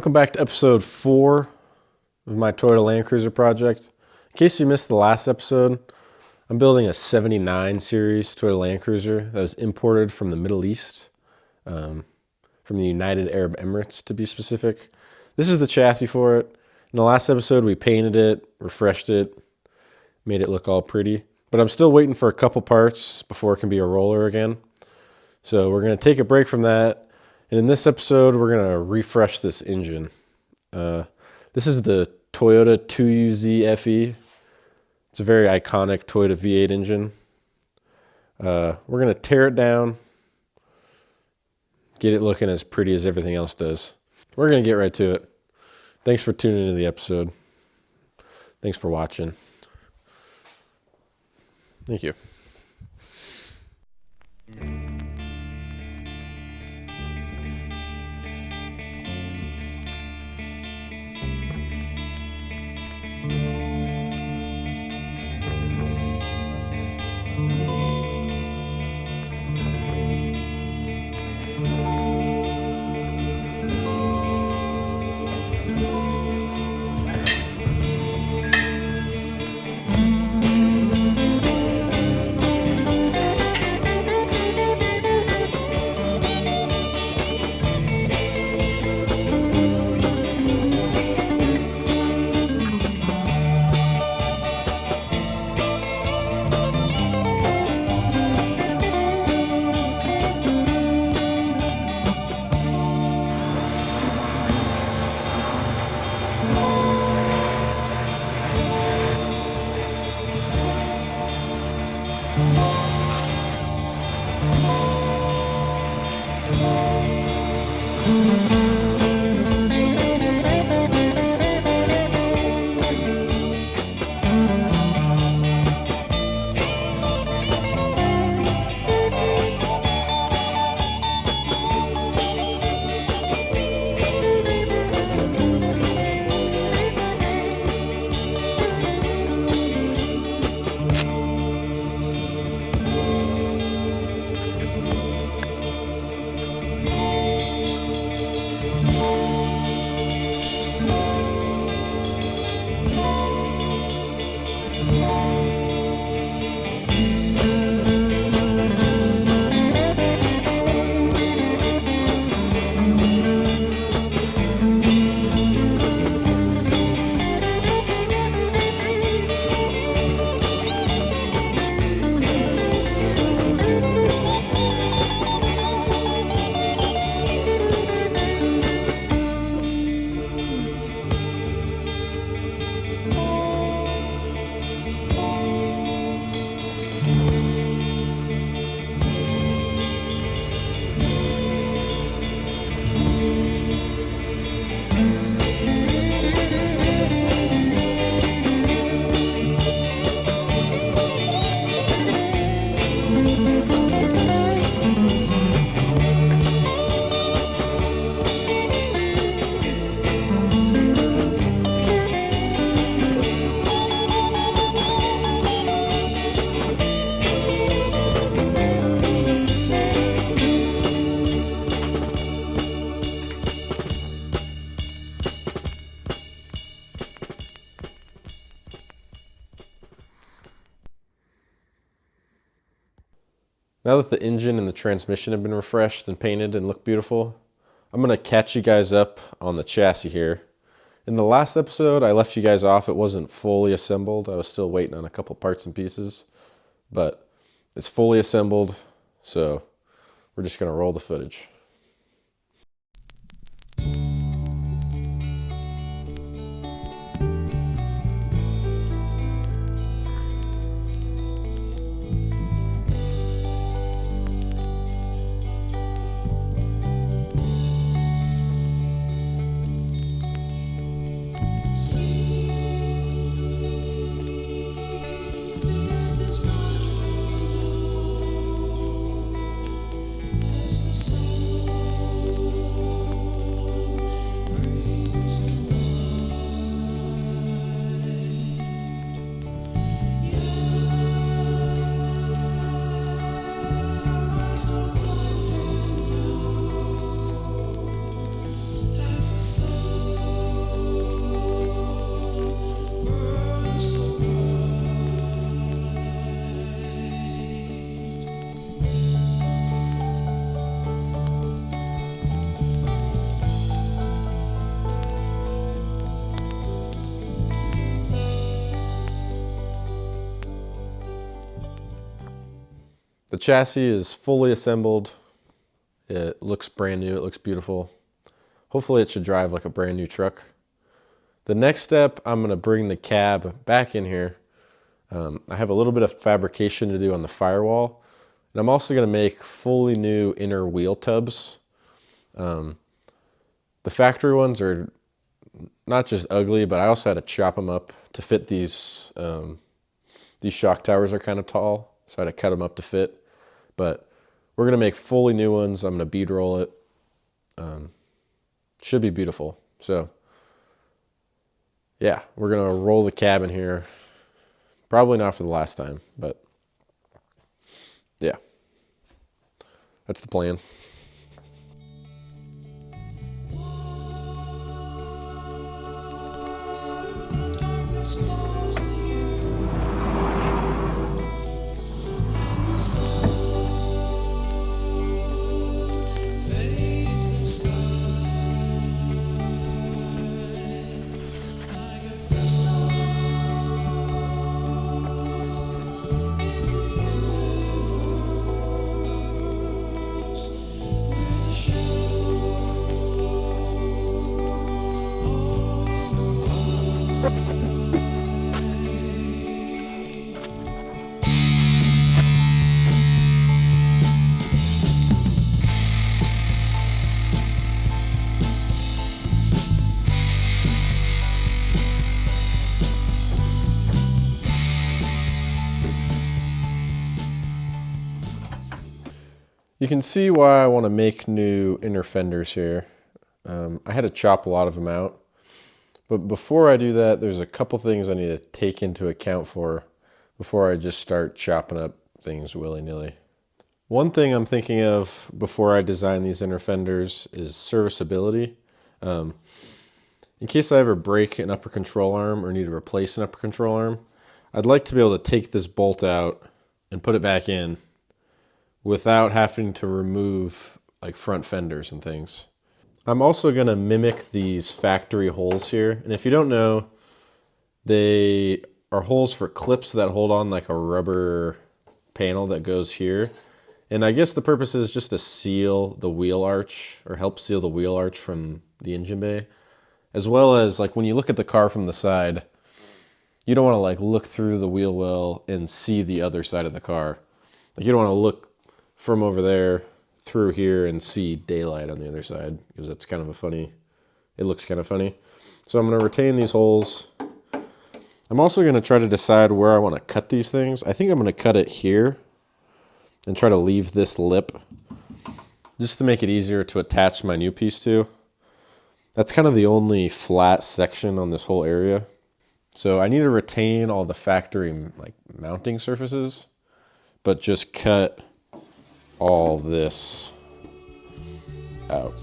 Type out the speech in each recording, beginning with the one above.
Welcome back to episode 4 of my Toyota Land Cruiser project. In case you missed the last episode, I'm building a 79 series Toyota Land Cruiser that was imported from the Middle East, from the United Arab Emirates to be specific. This is the chassis for it. In the last episode, we painted it, refreshed it, made it look all pretty. But I'm still waiting for a couple parts before it can be a roller again. So we're going to take a break from that. And in this episode, we're going to refresh this engine. This is the Toyota 2UZ FE. It's a very iconic Toyota V8 engine. We're going to tear it down, get it looking as pretty as everything else does. We're going to get right to it. Thanks for tuning into the episode. Thanks for watching. Thank you. Now that the engine and the transmission have been refreshed and painted and look beautiful, I'm going to catch you guys up on the chassis here. In the last episode, I left you guys off. It wasn't fully assembled. I was still waiting on a couple parts and pieces, but it's fully assembled, so we're just going to roll the footage. As the sun The chassis is fully assembled. It looks brand new, it looks beautiful. Hopefully it should drive like a brand new truck. The next step, I'm gonna bring the cab back in here. I have a little bit of fabrication to do on the firewall. And I'm also gonna make fully new inner wheel tubs. The factory ones are not just ugly, but I also had to chop them up to fit these. These shock towers are kind of tall, so I had to cut them up to fit. But we're gonna make fully new ones. I'm gonna bead roll it. Should be beautiful. So yeah, we're gonna roll the cab in here. Probably not for the last time, but yeah, that's the plan. You can see why I want to make new inner fenders here. I had to chop a lot of them out. But before I do that, there's a couple things I need to take into account before I just start chopping up things willy-nilly. One thing I'm thinking of before I design these inner fenders is serviceability. In case I ever break an upper control arm or need to replace an upper control arm, I'd like to be able to take this bolt out and put it back in without having to remove like front fenders and things. I'm also gonna mimic these factory holes here. And if you don't know, they are holes for clips that hold on like a rubber panel that goes here. And I guess the purpose is just to seal the wheel arch or help seal the wheel arch from the engine bay. As well as like when you look at the car from the side, you don't wanna like look through the wheel well and see the other side of the car. Like you don't wanna look from over there through here and see daylight on the other side because that's kind of a funny, it looks kind of funny. So I'm gonna retain these holes. I'm also gonna try to decide where I wanna cut these things. I think I'm gonna cut it here and try to leave this lip just to make it easier to attach my new piece to. That's kind of the only flat section on this whole area. So I need to retain all the factory like mounting surfaces, but just cut all this out.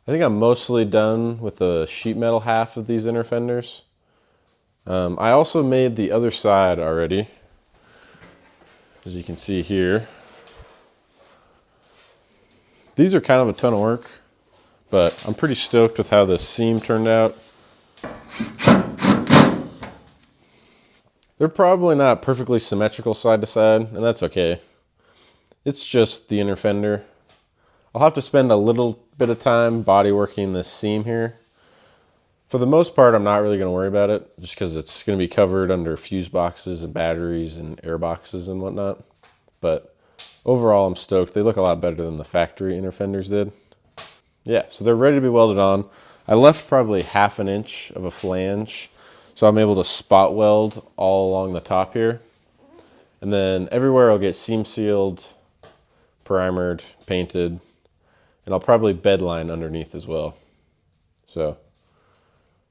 I think I'm mostly done with the sheet metal half of these inner fenders. I also made the other side already, as you can see here. These are kind of a ton of work, but I'm pretty stoked with how the seam turned out. They're probably not perfectly symmetrical side to side, and that's okay. It's just the inner fender. I'll have to spend a little bit of time body working this seam here. For the most part, I'm not really going to worry about it, just because it's going to be covered under fuse boxes and batteries and air boxes and whatnot. But overall, I'm stoked. They look a lot better than the factory inner fenders did. Yeah, so they're ready to be welded on. I left probably 1/2 inch of a flange, so I'm able to spot weld all along the top here. And then everywhere I'll get seam sealed, primered, painted, and I'll probably bedline underneath as well. So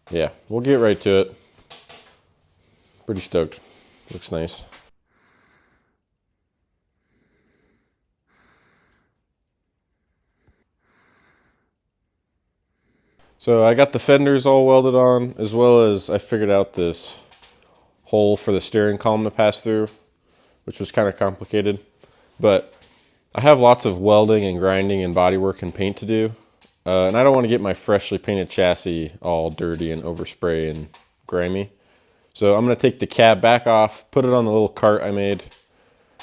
yeah, we'll get right to it. Pretty stoked. Looks nice. So I got the fenders all welded on, as well as I figured out this hole for the steering column to pass through, which was kind of complicated. But I have lots of welding and grinding and bodywork and paint to do. And I don't want to get my freshly painted chassis all dirty and overspray and grimy. So I'm going to take the cab back off, put it on the little cart I made,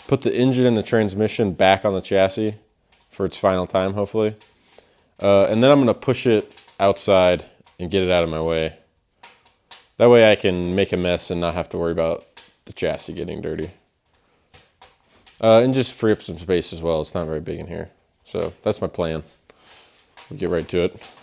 put the engine and the transmission back on the chassis for its final time, hopefully. And then I'm going to push it outside and get it out of my way. That way I can make a mess and not have to worry about the chassis getting dirty. And just free up some space as well. It's not very big in here. So that's my plan. We'll get right to it.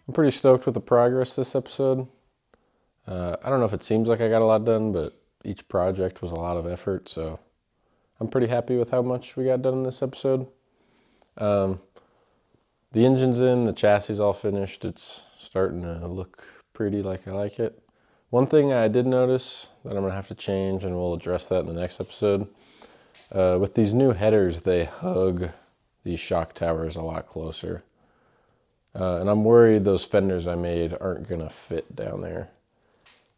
I'm pretty stoked with the progress this episode. I don't know if it seems like I got a lot done, but each project was a lot of effort, so I'm pretty happy with how much we got done in this episode. The engine's in, the chassis is all finished. It's starting to look pretty like I like it. One thing I did notice that I'm gonna have to change, and we'll address that in the next episode. With these new headers, they hug these shock towers a lot closer. And I'm worried those fenders I made aren't gonna fit down there.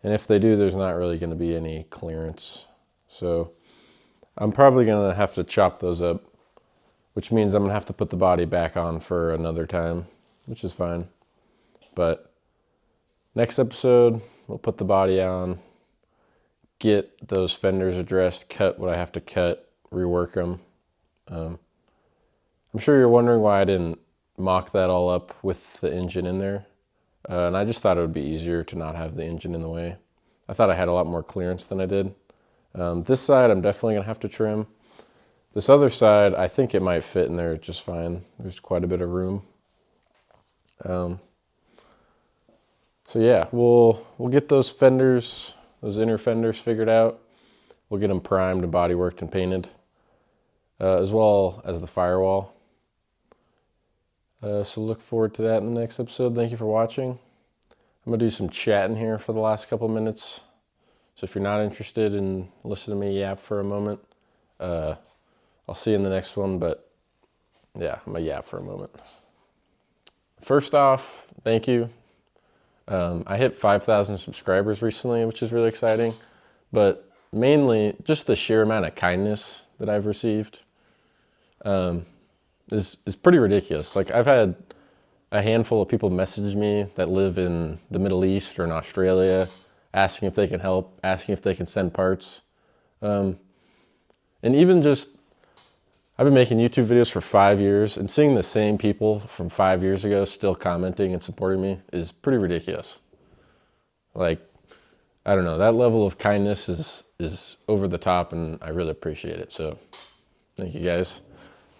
And if they do, there's not really gonna be any clearance. So I'm probably gonna have to chop those up, which means I'm gonna have to put the body back on for another time, which is fine. But next episode, we'll put the body on, get those fenders addressed, cut what I have to cut, rework them. I'm sure you're wondering why I didn't mock that all up with the engine in there. And I just thought it would be easier to not have the engine in the way. I thought I had a lot more clearance than I did. This side I'm definitely gonna have to trim. This other side, I think it might fit in there just fine. There's quite a bit of room. So yeah, we'll get those fenders, those inner fenders figured out. We'll get them primed and bodyworked and painted, as well as the firewall. So look forward to that in the next episode. Thank you for watching. I'm gonna do some chatting here for the last couple minutes. So if you're not interested in listening to me yap for a moment, I'll see you in the next one, but yeah, I'm gonna yap for a moment. First off, thank you. I hit 5,000 subscribers recently, which is really exciting, but mainly just the sheer amount of kindness that I've received. Is pretty ridiculous. Like, I've had a handful of people message me that live in the Middle East or in Australia, asking if they can help, asking if they can send parts. And even just, I've been making YouTube videos for 5 years, and seeing the same people from 5 years ago still commenting and supporting me is pretty ridiculous. Like, I don't know, that level of kindness is over the top, and I really appreciate it. So thank you guys.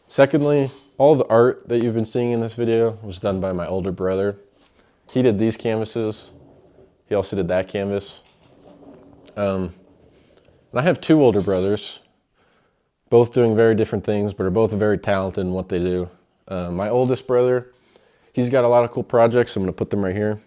Secondly, all the art that you've been seeing in this video was done by my older brother. He did these canvases. He also did that canvas. And I have two older brothers, both doing very different things, but are both very talented in what they do. My oldest brother, he's got a lot of cool projects. I'm gonna put them right here.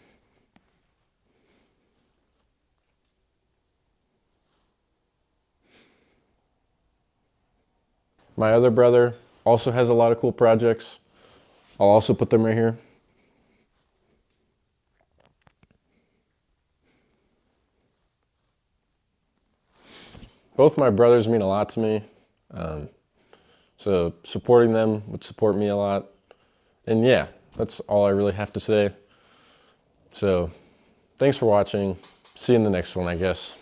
My other brother also has a lot of cool projects. I'll also put them right here. Both my brothers mean a lot to me. So supporting them would support me a lot. And yeah, that's all I really have to say. So thanks for watching. See you in the next one, I guess.